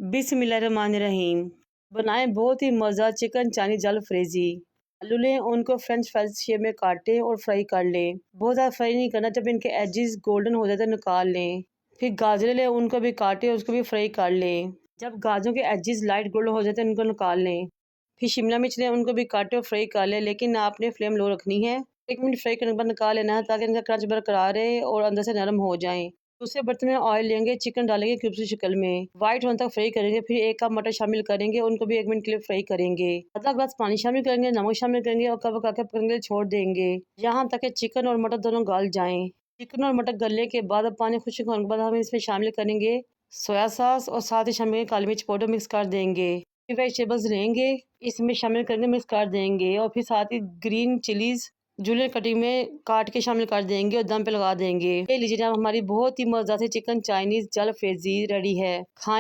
बिस्मिल्लाहिर्रहमानिर्रहीम। बनाएं बहुत ही मज़ा चिकन चाइनीज जल फ्रेजी। आलू लें, उनको फ्रेंच फ्राइज शेप में काटें और फ्राई कर लें। बहुत ज़्यादा फ्राई नहीं करना, जब इनके एजेस गोल्डन हो जाए तो निकाल लें। फिर गाजर लें, उनको भी काटें, उसको भी फ्राई कर लें। जब गाजरों के एजेस लाइट गोल्डन हो जाए तो इनको निकाल लें। फिर शिमला मिर्च लें, उनको भी काटें और फ्राई कर लें, लेकिन आपने फ्लेम लो रखनी है। 1 मिनट फ्राई करने के बाद निकाल लेना है, ताकि इनका क्रंच बरकरार रहे और अंदर से नरम हो जाएं। दूसरे बर्तन में ऑयल लेंगे, चिकन डालेंगे क्यूब्स की शक्ल में, व्हाइट होने तक फ्राई करेंगे। फिर 1 कप मटर शामिल करेंगे, उनको भी 1 मिनट के लिए फ्राई करेंगे। आधा ग्लास पानी शामिल करेंगे, नमक शामिल करेंगे और कवर करके पकने के लिए छोड़ देंगे, यहाँ तक कि चिकन और मटर दोनों गल जाएं। चिकन और मटर गलने के बाद अब पानी खुश्क होने के बाद हम इसमें शामिल करेंगे सोया सॉस और साथ ही शामिल काली मिर्च पाउडर मिक्स कर देंगे। फिर वेजिटेबल्स लेंगे, इसमें शामिल करेंगे, मिक्स कर देंगे और फिर साथ ही ग्रीन चिलीज जूलियन कटिंग में काट के शामिल कर देंगे और दम पे लगा देंगे। ये लीजिए जनाब, हमारी बहुत ही मज़ेदार चिकन चाइनीज जल फ्रेजी रेडी है। खाएं।